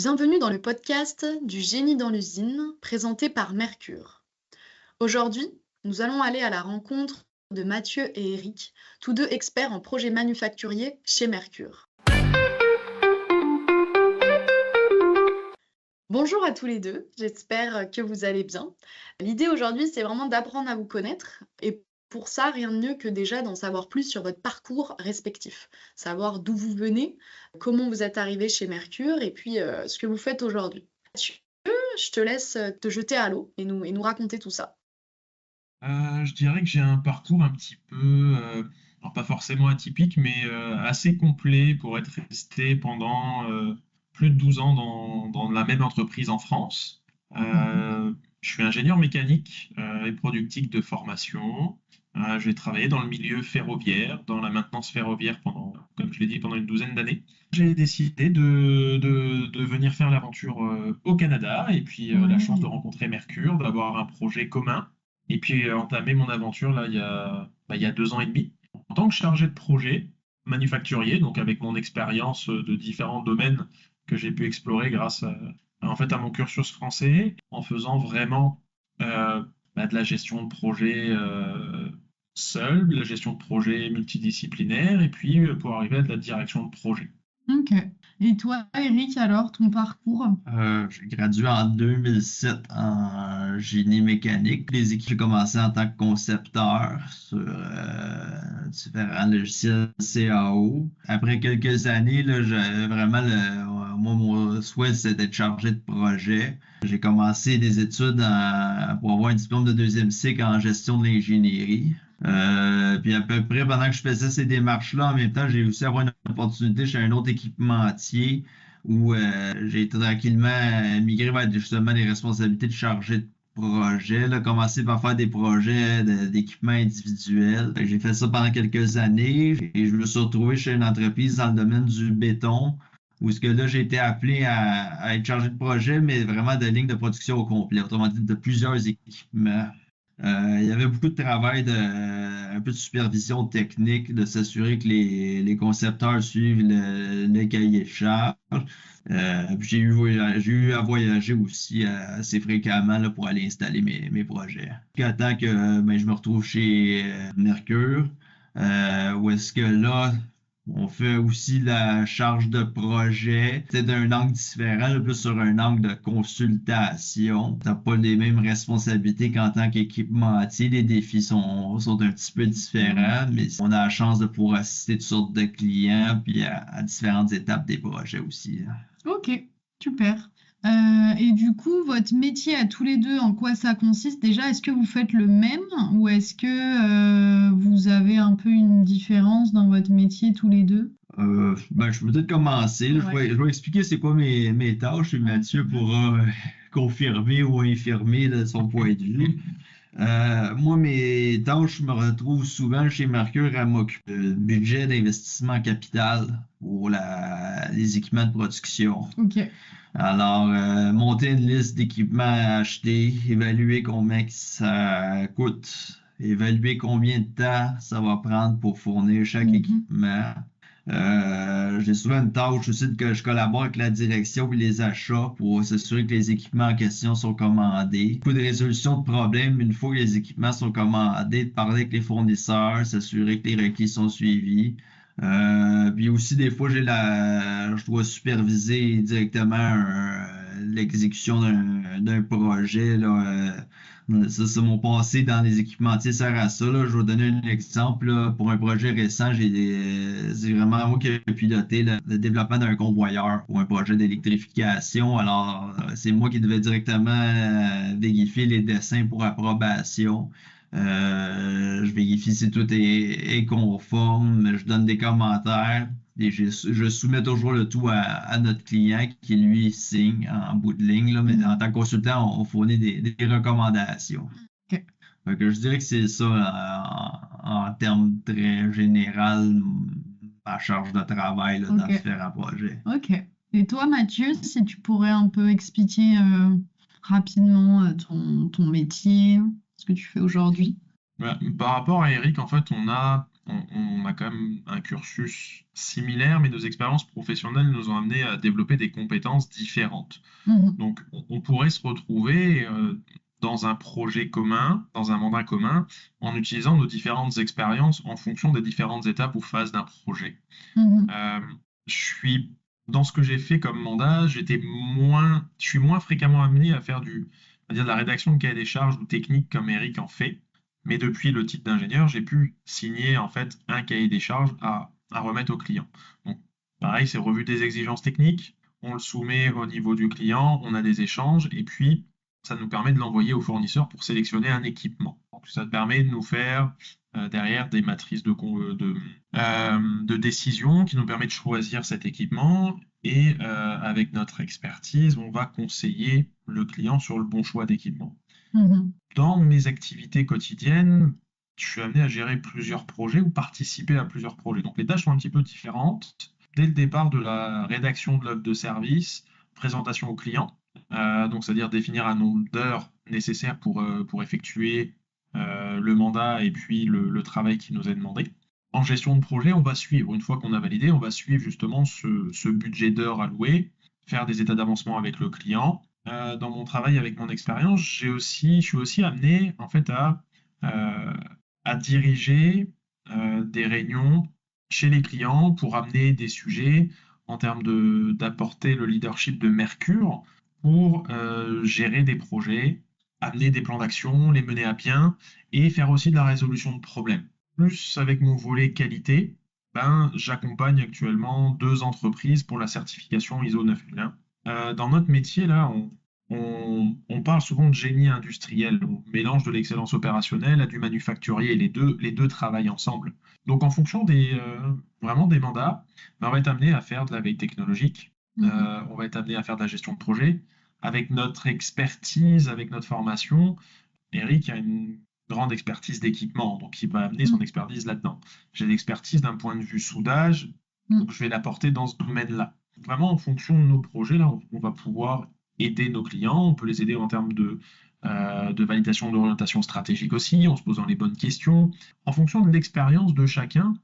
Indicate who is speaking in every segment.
Speaker 1: Bienvenue dans le podcast du génie dans l'usine, présenté par Mercure. Aujourd'hui, nous allons aller à la rencontre de Mathieu et Eric, tous deux experts en projets manufacturiers chez Mercure. Bonjour à tous les deux, j'espère que vous allez bien. L'idée aujourd'hui, c'est vraiment d'apprendre à vous connaître et pour ça, rien de mieux que déjà d'en savoir plus sur votre parcours respectif, savoir d'où vous venez, comment vous êtes arrivé chez Mercure et puis ce que vous faites aujourd'hui. Mathieu, je te laisse te jeter à l'eau et nous raconter tout ça.
Speaker 2: Je dirais que j'ai un parcours un petit peu, alors pas forcément atypique, mais assez complet pour être resté pendant plus de 12 ans dans la même entreprise en France. Je suis ingénieur mécanique et productique de formation. J'ai travaillé dans le milieu ferroviaire, dans la maintenance ferroviaire pendant, comme je l'ai dit, pendant une douzaine d'années. J'ai décidé de venir faire l'aventure au Canada et puis la chance de rencontrer Mercure, d'avoir un projet commun et puis entamer mon aventure là il y a 2 ans et demi en tant que chargé de projet manufacturier, donc avec mon expérience de différents domaines que j'ai pu explorer grâce en fait à mon cursus français, en faisant vraiment de la gestion de projet seul, de la gestion de projet multidisciplinaire, et puis pour arriver à de la direction de projet.
Speaker 3: Ok. Et toi, Eric, alors, ton parcours?
Speaker 4: J'ai gradué en 2007 en génie mécanique. J'ai commencé en tant que concepteur sur différents logiciels CAO. Après quelques années, là, vraiment, moi, mon souhait, c'est d'être chargé de projet. J'ai commencé des études pour avoir un diplôme de deuxième cycle en gestion de l'ingénierie. Puis à peu près pendant que je faisais ces démarches-là, en même temps, j'ai réussi à avoir une opportunité chez un autre équipementier où j'ai tranquillement migré vers justement les responsabilités de chargé de projet, là, commencé par faire des projets d'équipement individuel. J'ai fait ça pendant quelques années et je me suis retrouvé chez une entreprise dans le domaine du béton où ce que là, j'ai été appelé à être chargé de projet, mais vraiment de ligne de production au complet, autrement dit de plusieurs équipements. Il y avait beaucoup de travail, un peu de supervision technique, de s'assurer que les concepteurs suivent le cahier de charge. Puis j'ai eu à voyager aussi assez fréquemment là, pour aller installer mes projets. Jusqu'à temps que je me retrouve chez Mercure, où est-ce que là, on fait aussi la charge de projet, c'est d'un angle différent, là, plus sur un angle de consultation. T'as pas les mêmes responsabilités qu'en tant qu'équipementier. Les défis sont un petit peu différents, mais on a la chance de pouvoir assister toutes sortes de clients puis à différentes étapes des projets aussi, là.
Speaker 3: Ok, super. Et du coup, votre métier à tous les deux, en quoi ça consiste? Déjà, est-ce que vous faites le même ou est-ce que vous avez un peu une différence dans votre métier tous les deux?
Speaker 4: Je peux peut-être commencer, là.
Speaker 3: Ouais.
Speaker 4: Je vais expliquer c'est quoi mes tâches et Mathieu pourra confirmer ou infirmer là, son point de vue. Moi, mes tâches, je me retrouve souvent chez Mercure à m'occuper du budget d'investissement en capital pour les équipements de production.
Speaker 3: Ok.
Speaker 4: Alors, monter une liste d'équipements à acheter, évaluer combien que ça coûte, évaluer combien de temps ça va prendre pour fournir chaque équipement. J'ai souvent une tâche aussi que je collabore avec la direction et les achats pour s'assurer que les équipements en question sont commandés. Beaucoup de résolution de problèmes une fois que les équipements sont commandés, de parler avec les fournisseurs, s'assurer que les requis sont suivis. Puis aussi, des fois, je dois superviser directement l'exécution d'un projet, là. Ça, c'est mon passé dans les équipementiers sert à ça, là. Je vais vous donner un exemple, là. Pour un projet récent, c'est vraiment moi qui ai piloté le développement d'un convoyeur pour un projet d'électrification. Alors, c'est moi qui devais directement vérifier les dessins pour approbation. Je vérifie si tout est conforme, je donne des commentaires et je soumets toujours le tout à notre client qui lui signe en bout de ligne, là, mais en tant que consultant, on fournit des recommandations.
Speaker 3: Ok.
Speaker 4: Donc, je dirais que c'est ça en termes très général, ma charge de travail là, dans
Speaker 3: Ok.
Speaker 4: différents projets.
Speaker 3: Ok. Et toi, Mathieu, si tu pourrais un peu expliquer rapidement ton métier, ce que tu fais aujourd'hui.
Speaker 2: Par rapport à Eric, en fait, on a quand même un cursus similaire, mais nos expériences professionnelles nous ont amené à développer des compétences différentes.
Speaker 3: Mhm.
Speaker 2: Donc, on pourrait se retrouver dans un projet commun, dans un mandat commun, en utilisant nos différentes expériences en fonction des différentes étapes ou phases d'un projet.
Speaker 3: Mhm.
Speaker 2: Je suis dans ce que j'ai fait comme mandat, je suis moins fréquemment amené à faire on va dire de la rédaction de cahier des charges ou technique comme Eric en fait. Mais depuis le titre d'ingénieur, j'ai pu signer en fait un cahier des charges à remettre au client. Donc, pareil, c'est revue des exigences techniques, on le soumet au niveau du client, on a des échanges, et puis ça nous permet de l'envoyer au fournisseur pour sélectionner un équipement. Donc, ça permet de nous faire derrière des matrices de décision qui nous permet de choisir cet équipement et avec notre expertise, on va conseiller le client sur le bon choix d'équipement.
Speaker 3: Mhm.
Speaker 2: Dans mes activités quotidiennes, je suis amené à gérer plusieurs projets ou participer à plusieurs projets. Donc les tâches sont un petit peu différentes. Dès le départ de la rédaction de l'offre de service, présentation au client, donc c'est-à-dire définir un nombre d'heures nécessaires pour effectuer le mandat et puis le travail qui nous est demandé. En gestion de projet, on va suivre, une fois qu'on a validé, on va suivre justement ce budget d'heures alloué, faire des états d'avancement avec le client. Dans mon travail avec mon expérience, je suis aussi amené en fait euh, à diriger des réunions chez les clients pour amener des sujets en termes d'apporter le leadership de Mercure pour gérer des projets, amener des plans d'action, les mener à bien et faire aussi de la résolution de problèmes. Plus avec mon volet qualité, j'accompagne actuellement 2 entreprises pour la certification ISO 9001. Dans notre métier, là, on parle souvent de génie industriel. On mélange de l'excellence opérationnelle à du manufacturier et les deux travaillent ensemble. Donc, en fonction vraiment des mandats, on va être amené à faire de la veille technologique, on va être amené à faire de la gestion de projet. Avec notre expertise, avec notre formation, Eric a une grande expertise d'équipement, donc il va amener son expertise là-dedans. J'ai l'expertise d'un point de vue soudage, donc je vais l'apporter dans ce domaine-là. Vraiment, en fonction de nos projets, là, on va pouvoir aider nos clients, on peut les aider en termes de validation d'orientation stratégique aussi, en se posant les bonnes questions. En fonction de l'expérience de chacun,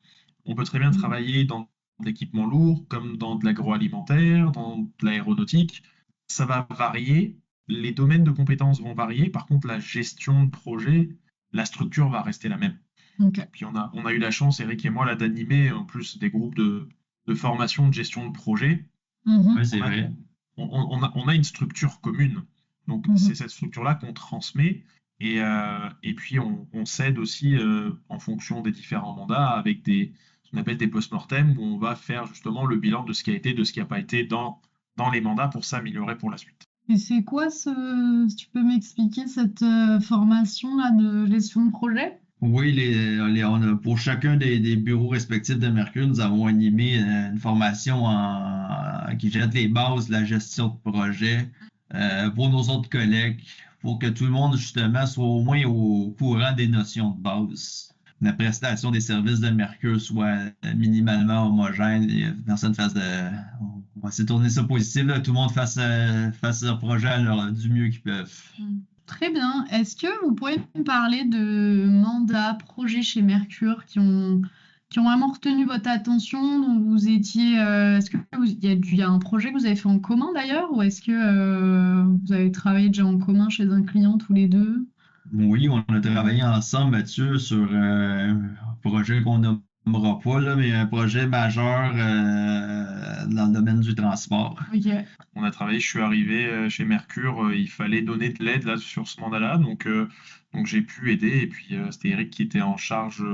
Speaker 2: on peut très bien travailler dans de l'équipement lourd, comme dans de l'agroalimentaire, dans de l'aéronautique. Ça va varier, les domaines de compétences vont varier, par contre, la gestion de projet, la structure va rester la même.
Speaker 3: Ok.
Speaker 2: Puis on a eu la chance, Eric et moi, là, d'animer en plus des groupes de formation de gestion de projet.
Speaker 3: Mhm.
Speaker 4: Oui, c'est vrai.
Speaker 2: On a une structure commune. Donc, c'est cette structure-là qu'on transmet. Et puis, on s'aide aussi en fonction des différents mandats avec ce qu'on appelle des post-mortem, où on va faire justement le bilan de ce qui a été, de ce qui n'a pas été dans les mandats pour s'améliorer pour la suite.
Speaker 3: Et c'est quoi si tu peux m'expliquer cette formation-là de gestion de projet?
Speaker 4: Oui, pour chacun des bureaux respectifs de Mercure, nous avons animé une formation qui jette les bases de la gestion de projet pour nos autres collègues, pour que tout le monde, justement, soit au moins au courant des notions de base. La prestation des services de Mercure soit minimalement homogène et personne on va essayer de tourner ça positif, là, tout le monde fasse leur projet du mieux qu'ils peuvent.
Speaker 3: Très bien. Est-ce que vous pourriez me parler de mandats, projets chez Mercure qui ont vraiment retenu votre attention, dont vous étiez... est-ce qu'il y a un projet que vous avez fait en commun d'ailleurs, ou est-ce que vous avez travaillé déjà en commun chez un client tous les deux?
Speaker 4: Oui, on a travaillé ensemble, Mathieu, sur un projet qu'on nommera pas, là, mais un projet majeur dans le domaine du transport.
Speaker 3: Ok.
Speaker 2: On a travaillé, je suis arrivé chez Mercure, il fallait donner de l'aide là sur ce mandat-là, donc j'ai pu aider, et puis c'était Eric qui était en charge.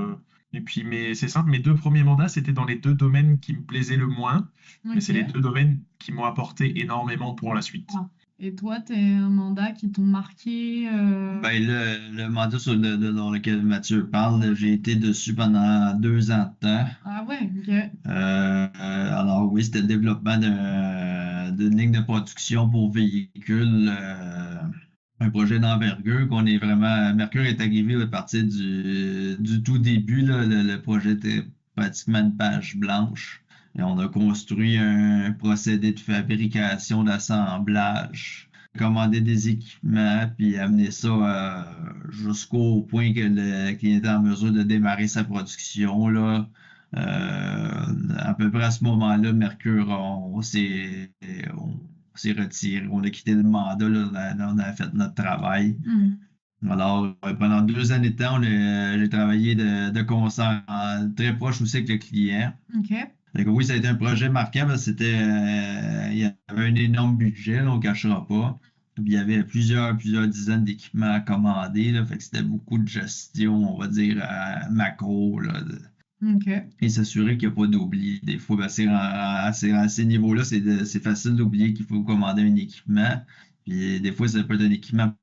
Speaker 2: Et puis, mais c'est simple, mes 2 premiers mandats, c'était dans les 2 domaines qui me plaisaient le moins, mais c'est les
Speaker 3: Ok.
Speaker 2: 2 domaines qui m'ont apporté énormément pour la suite.
Speaker 3: Ah. Et toi, t'es un mandat qui t'ont marqué
Speaker 4: Ben, le mandat dans lequel Mathieu parle, j'ai été dessus pendant 2 ans de temps.
Speaker 3: Ah ouais, ok.
Speaker 4: Alors oui, c'était le développement d'une ligne de production pour véhicules, un projet d'envergure qu'on est vraiment. Mercure est arrivé à partir du tout début, là, le projet était pratiquement une page blanche. Et on a construit un procédé de fabrication, d'assemblage commander des équipements, puis amener ça jusqu'au point que le client est en mesure de démarrer sa production, là. À peu près à ce moment-là, Mercure, on s'est retiré, on a quitté le mandat, là, on a fait notre travail. Alors, pendant 2 années de temps, j'ai travaillé de concert très proche aussi avec le client.
Speaker 3: OK.
Speaker 4: Donc, oui, ça a été un projet marquant parce que il y avait un énorme budget, là, on ne cachera pas. Puis, il y avait plusieurs dizaines d'équipements à commander, là, fait que c'était beaucoup de gestion, on va dire, macro, là,
Speaker 3: OK.
Speaker 4: et s'assurer qu'il n'y a pas d'oubli. Des fois, ben, à ces niveaux-là, c'est facile d'oublier qu'il faut commander un équipement. Puis des fois, ça peut être un équipement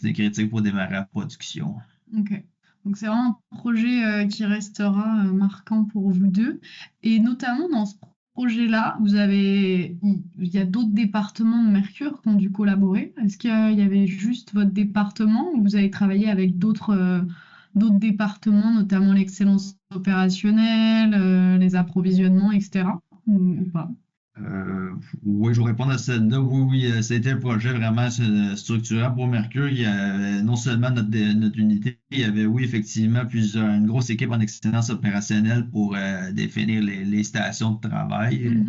Speaker 4: critique pour démarrer la production.
Speaker 3: OK. Donc c'est vraiment un projet qui restera marquant pour vous deux. Et notamment dans ce projet-là, il y a d'autres départements de Mercure qui ont dû collaborer. Est-ce qu'il y avait juste votre département ou vous avez travaillé avec d'autres départements, notamment l'excellence opérationnelle, les approvisionnements, etc. ou pas?
Speaker 4: Oui, je vais répondre à celle-là. Oui, ça a été un projet vraiment structurant pour Mercure. Il y avait non seulement notre unité, il y avait, oui, effectivement, une grosse équipe en excellence opérationnelle pour définir les stations de travail,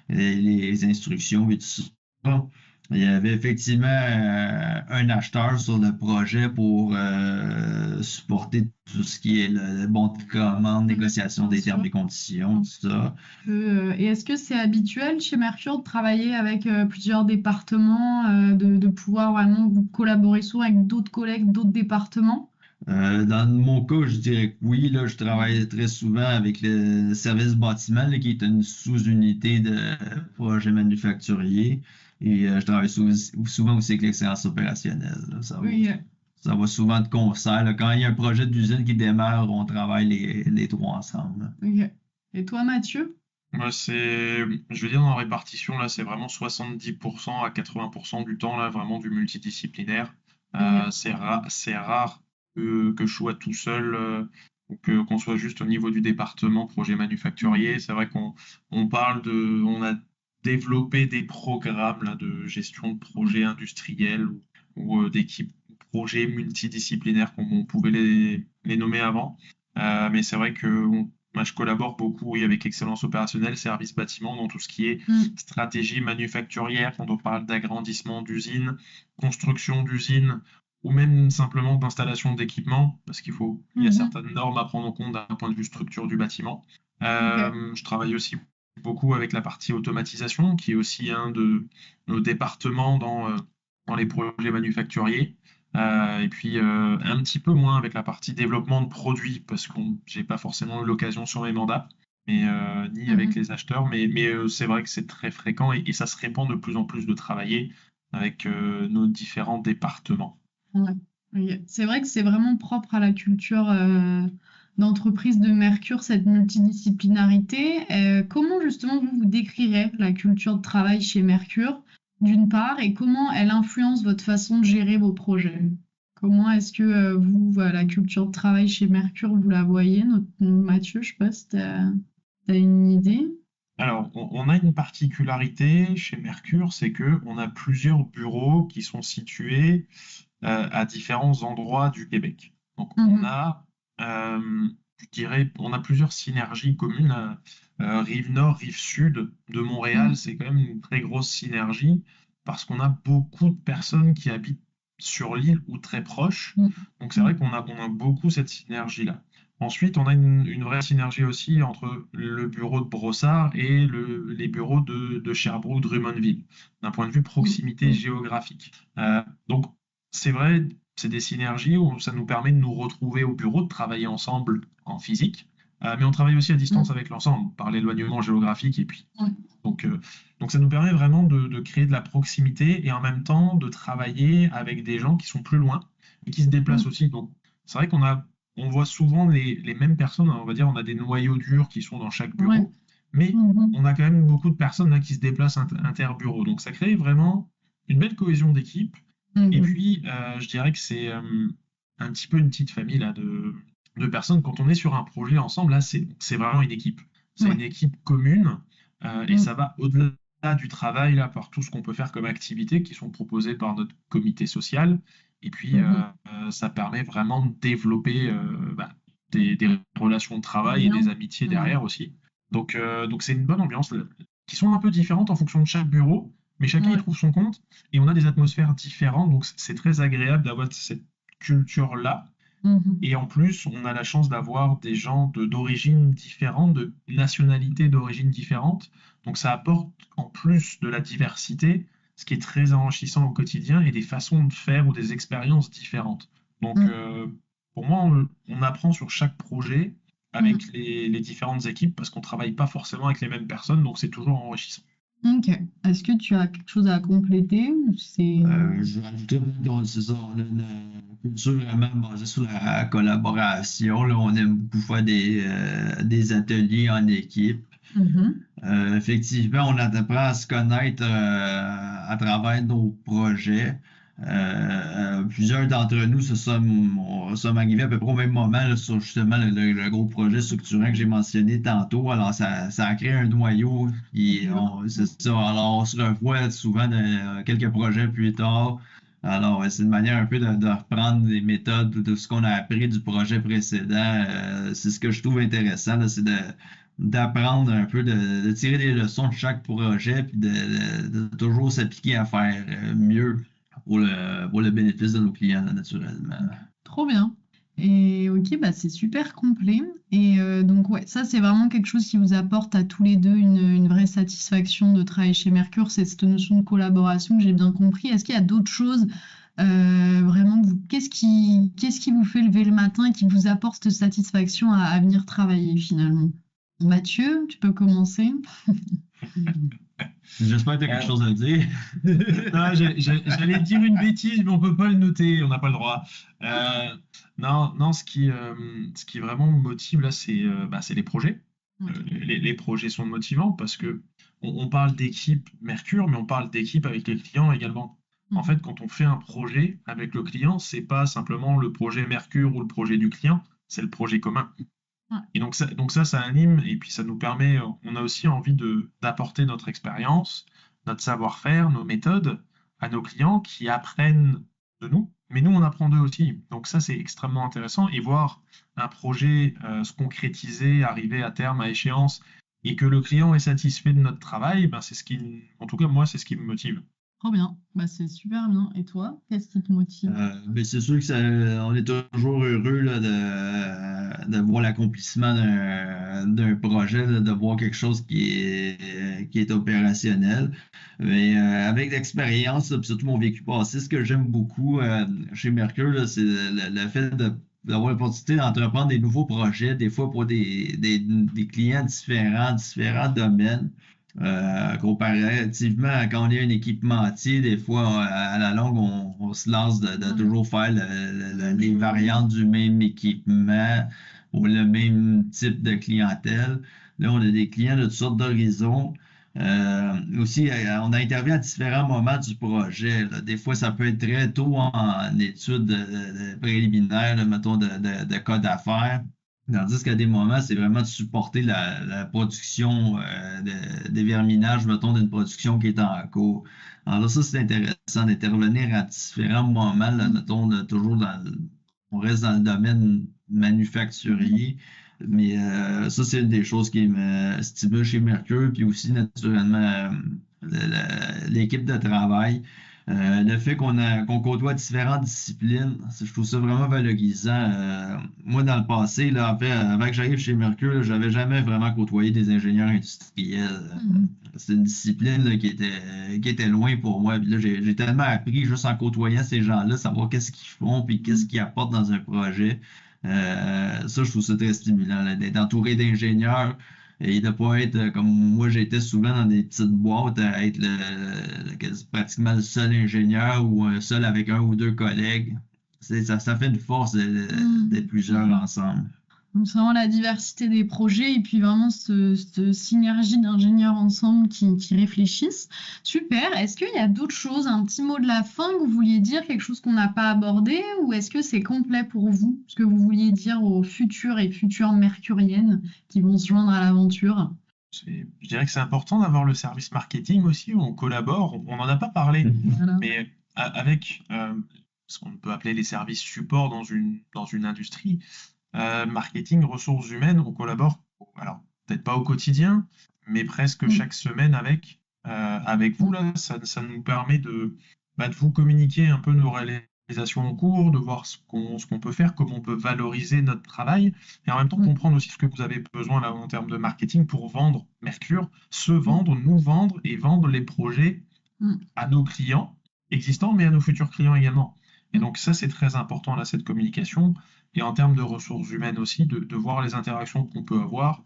Speaker 4: les instructions et tout ça. Il y avait effectivement un acheteur sur le projet pour supporter tout ce qui est le bon de commande, négociation des termes et conditions, tout ça.
Speaker 3: Et est-ce que c'est habituel chez Mercure de travailler avec plusieurs départements, de pouvoir vraiment vous collaborer souvent avec d'autres collègues, d'autres départements?
Speaker 4: Dans mon cas, je dirais que oui. Là, je travaille très souvent avec le service bâtiment, là, qui est une sous-unité de projet manufacturier. Et je travaille souvent aussi avec l'excellence opérationnelle, là.
Speaker 3: Oui.
Speaker 4: Ça va souvent de concert, là. Quand il y a un projet d'usine qui démarre, on travaille les trois ensemble.
Speaker 3: Ok. Et toi, Mathieu?
Speaker 2: Moi, je veux dire, dans la répartition, là, c'est vraiment 70% à 80% du temps, là, vraiment du multidisciplinaire. C'est rare que je sois tout seul, ou qu'on soit juste au niveau du département projet manufacturier. C'est vrai qu'on on a développé des programmes là, de gestion de projets industriels ou d'équipes projets multidisciplinaires, comme on pouvait les nommer avant. Mais c'est vrai que moi, je collabore beaucoup, oui, avec Excellence Opérationnelle, Service Bâtiment, dans tout ce qui est stratégie manufacturière, quand on parle d'agrandissement d'usines, construction d'usines, ou même simplement d'installation d'équipements, parce il y a certaines normes à prendre en compte d'un point de vue structure du bâtiment. Je travaille aussi beaucoup avec la partie automatisation, qui est aussi un de nos départements dans les projets manufacturiers. Et puis un petit peu moins avec la partie développement de produits, parce que j'ai pas forcément eu l'occasion sur mes mandats, ni avec les acheteurs, mais c'est vrai que c'est très fréquent et ça se répand de plus en plus de travailler avec nos différents départements.
Speaker 3: Ouais. Oui. C'est vrai que c'est vraiment propre à la culture d'entreprise de Mercure, cette multidisciplinarité. Comment justement vous décrirez la culture de travail chez Mercure, d'une part, et comment elle influence votre façon de gérer vos projets? Comment est-ce que la culture de travail chez Mercure, vous la voyez? Mathieu, je sais pas si tu as une idée.
Speaker 2: Alors, on a une particularité chez Mercure, c'est que on a plusieurs bureaux qui sont situés à différents endroits du Québec. Donc, je dirais, on a plusieurs synergies communes. Rive nord, rive sud de Montréal, c'est quand même une très grosse synergie parce qu'on a beaucoup de personnes qui habitent sur l'île ou très proches. Donc, c'est vrai qu'on a beaucoup cette synergie-là. Ensuite, on a une vraie synergie aussi entre le bureau de Brossard et les bureaux de Sherbrooke, Drummondville, d'un point de vue proximité géographique. Donc, c'est vrai, c'est des synergies où ça nous permet de nous retrouver au bureau, de travailler ensemble en physique, mais on travaille aussi à distance avec l'ensemble, par l'éloignement géographique. Et puis, donc ça nous permet vraiment de créer de la proximité et en même temps de travailler avec des gens qui sont plus loin et qui se déplacent aussi. Donc, c'est vrai on voit souvent les mêmes personnes, on va dire, on a des noyaux durs qui sont dans chaque bureau, mais on a quand même beaucoup de personnes là, qui se déplacent inter-bureaux. Donc ça crée vraiment une belle cohésion d'équipe. Et puis, je dirais que c'est un petit peu une petite famille là, de personnes. Quand on est sur un projet ensemble, là, c'est vraiment une équipe. C'est une équipe commune et ça va au-delà du travail, là, par tout ce qu'on peut faire comme activités qui sont proposées par notre comité social. Et puis,
Speaker 3: Mhm.
Speaker 2: ça permet vraiment de développer des relations de travail et
Speaker 3: Bien.
Speaker 2: des amitiés
Speaker 3: Ouais.
Speaker 2: derrière aussi. Donc c'est une bonne ambiance, qui sont un peu différentes en fonction de chaque bureau, mais chacun y
Speaker 3: Ouais.
Speaker 2: trouve son compte et on a des atmosphères différentes. Donc c'est très agréable d'avoir cette culture-là.
Speaker 3: Mhm.
Speaker 2: Et en plus, on a la chance d'avoir des gens d'origines différentes, de nationalités d'origines différentes. Donc ça apporte en plus de la diversité, ce qui est très enrichissant au quotidien, et des façons de faire ou des expériences différentes. Donc
Speaker 3: Mm.
Speaker 2: pour moi, on apprend sur chaque projet
Speaker 3: Mm.
Speaker 2: avec les différentes équipes parce qu'on ne travaille pas forcément avec les mêmes personnes, donc c'est toujours enrichissant.
Speaker 3: Ok. Est-ce que tu as quelque chose à compléter ou c'est...
Speaker 4: Je rajouterais donc, c'est ça, on a une culture vraiment basée sur la collaboration. Là, on aime beaucoup faire des ateliers en équipe.
Speaker 3: Mhm.
Speaker 4: Effectivement, on apprend à se connaître à travers nos projets. Plusieurs d'entre nous sommes arrivés à peu près au même moment là, sur justement le gros projet structurant que j'ai mentionné tantôt. Alors, ça a créé un noyau. C'est ça. Alors, on se revoit souvent quelques projets plus tard. Alors, c'est une manière un peu de reprendre les méthodes de ce qu'on a appris du projet précédent. C'est ce que je trouve intéressant, là, c'est d'apprendre un peu, de tirer des leçons de chaque projet, puis de toujours s'appliquer à faire mieux pour le bénéfice de nos clients, là, naturellement.
Speaker 3: Trop bien. Et ok, bah c'est super complet. Et donc ouais, ça c'est vraiment quelque chose qui vous apporte à tous les deux une vraie satisfaction de travailler chez Mercure, c'est cette notion de collaboration que j'ai bien compris. Est-ce qu'il y a d'autres choses vraiment qu'est-ce qui vous fait lever le matin et qui vous apporte cette satisfaction à venir travailler finalement? Mathieu, tu peux commencer.
Speaker 4: J'espère que tu as quelque chose à dire.
Speaker 2: Non, j'allais dire une bêtise, mais on peut pas le noter, on n'a pas le droit. Non, non, ce qui vraiment me motive là, c'est les projets.
Speaker 3: Ok.
Speaker 2: Les projets sont motivants parce que on parle d'équipe Mercure, mais on parle d'équipe avec les clients également. En
Speaker 3: Mhm.
Speaker 2: fait, quand on fait un projet avec le client, c'est pas simplement le projet Mercure ou le projet du client, c'est le projet commun.
Speaker 3: Ouais.
Speaker 2: Et donc ça anime et puis ça nous permet, on a aussi envie d'apporter notre expérience, notre savoir-faire, nos méthodes à nos clients qui apprennent de nous, mais nous on apprend d'eux aussi. Donc ça c'est extrêmement intéressant et voir un projet se concrétiser, arriver à terme, à échéance et que le client est satisfait de notre travail, ben en tout cas moi c'est ce qui me motive.
Speaker 3: Trop bien. Bah c'est super bien. Et toi, qu'est-ce qui te motive?
Speaker 4: Ben, c'est sûr que on est toujours heureux là, de voir l'accomplissement d'un projet, là, de voir quelque chose qui est opérationnel. Mais avec l'expérience, là, puis surtout mon vécu passé, ce que j'aime beaucoup chez Mercure, là, c'est le fait d'avoir l'opportunité d'entreprendre des nouveaux projets, des fois pour des clients différents domaines. Comparativement à quand on est un équipementier, des fois, à la longue, on se lance de
Speaker 3: Mm.
Speaker 4: toujours faire les variantes du même équipement pour le même type de clientèle. Là, on a des clients de toutes sortes d'horizons. Aussi, on a intervenu à différents moments du projet, là. Des fois, ça peut être très tôt en études préliminaires, là, mettons, de cas d'affaires. Tandis qu'à des moments, c'est vraiment de supporter la production des verminages, mettons, d'une production qui est en cours. Alors là, ça, c'est intéressant d'intervenir à différents moments, là, mettons, toujours on reste dans le domaine manufacturier, mais ça, c'est une des choses qui me stimule chez Mercure, puis aussi, naturellement, l'équipe de travail. Le fait qu'on côtoie différentes disciplines, je trouve ça vraiment valorisant. Moi, dans le passé, là, en fait, avant que j'arrive chez Mercure, là, j'avais jamais vraiment côtoyé des ingénieurs industriels.
Speaker 3: Mhm.
Speaker 4: C'est une discipline là, qui était loin pour moi. Puis là, j'ai tellement appris juste en côtoyant ces gens-là, savoir qu'est-ce qu'ils font, puis qu'est-ce qu'ils apportent dans un projet. Ça, je trouve ça très stimulant, là, d'être entouré d'ingénieurs et de ne pas être comme moi j'étais souvent dans des petites boîtes, à être pratiquement le seul ingénieur ou seul avec un ou deux collègues. Ça fait une force d'être plusieurs
Speaker 3: Mhm.
Speaker 4: ensemble.
Speaker 3: Donc, c'est vraiment la diversité des projets et puis vraiment cette synergie d'ingénieurs ensemble qui réfléchissent. Super. Est-ce qu'il y a d'autres choses, un petit mot de la fin que vous vouliez dire, quelque chose qu'on n'a pas abordé, ou est-ce que c'est complet pour vous, ce que vous vouliez dire aux futurs et futures mercuriennes qui vont se joindre à l'aventure?
Speaker 2: Je dirais que c'est important d'avoir le service marketing aussi, où on collabore. On n'en a pas parlé,
Speaker 3: Voilà.
Speaker 2: mais avec ce qu'on peut appeler les services support dans une industrie, marketing, ressources humaines, on collabore, alors peut-être pas au quotidien, mais presque
Speaker 3: Mm.
Speaker 2: chaque semaine avec vous. Là, ça nous permet de vous communiquer un peu nos réalisations en cours, de voir ce qu'on peut faire, comment on peut valoriser notre travail, et en même temps
Speaker 3: Mm.
Speaker 2: comprendre aussi ce que vous avez besoin là en termes de marketing pour vendre Mercure, se vendre, nous vendre et vendre les projets
Speaker 3: Mm.
Speaker 2: à nos clients existants, mais à nos futurs clients également. Et
Speaker 3: Mm.
Speaker 2: donc ça, c'est très important là, cette communication. Et en termes de ressources humaines aussi, de voir les interactions qu'on peut avoir.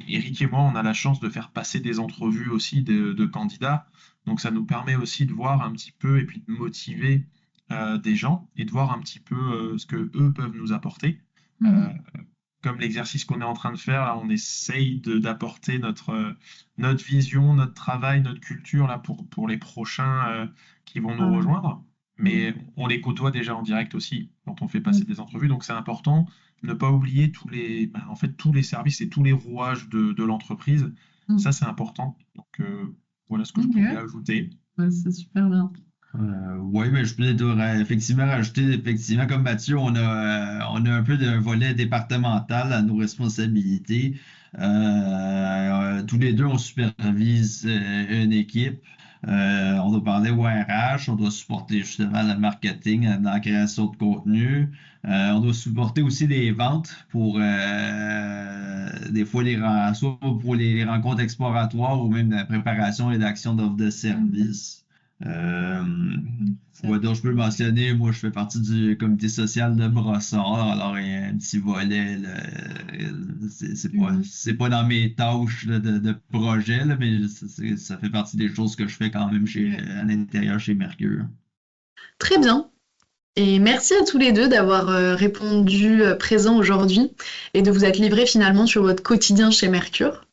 Speaker 2: Eric et moi, on a la chance de faire passer des entrevues aussi de candidats. Donc ça nous permet aussi de voir un petit peu et puis de motiver des gens et de voir un petit peu ce que eux peuvent nous apporter.
Speaker 3: Mhm.
Speaker 2: Comme l'exercice qu'on est en train de faire, là, on essaye d'apporter notre vision, notre travail, notre culture là, pour les prochains qui vont nous
Speaker 3: Voilà.
Speaker 2: rejoindre. Mais on les côtoie déjà en direct aussi quand on fait passer
Speaker 3: Mm.
Speaker 2: des entrevues. Donc c'est important de ne pas oublier en fait, tous les services et tous les rouages de l'entreprise.
Speaker 3: Mm.
Speaker 2: Ça, c'est important. Donc voilà ce que je
Speaker 3: Ok.
Speaker 2: pouvais ajouter.
Speaker 3: Ouais, c'est super bien.
Speaker 4: Oui, mais je peux effectivement rajouter, effectivement, comme Mathieu, on a un peu d'un volet départemental à nos responsabilités. Tous les deux, on supervise une équipe. On doit parler au RH, on doit supporter justement le marketing dans la création de contenu. On doit supporter aussi les ventes pour des fois soit pour les rencontres exploratoires ou même la préparation et l'action d'offres de services. Ouais, donc je peux le mentionner, moi je fais partie du comité social de Brossard, alors il y a un petit volet, là, c'est pas dans mes tâches là, de projet, là, mais ça fait partie des choses que je fais quand même à l'intérieur chez Mercure.
Speaker 1: Très bien. Et merci à tous les deux d'avoir répondu présent aujourd'hui et de vous être livrés finalement sur votre quotidien chez Mercure.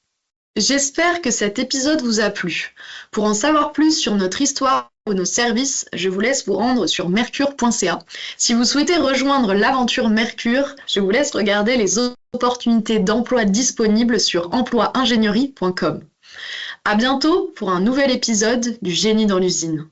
Speaker 1: J'espère que cet épisode vous a plu. Pour en savoir plus sur notre histoire ou nos services, je vous laisse vous rendre sur mercure.ca. Si vous souhaitez rejoindre l'aventure Mercure, je vous laisse regarder les opportunités d'emploi disponibles sur emploiingénierie.com. À bientôt pour un nouvel épisode du Génie dans l'usine.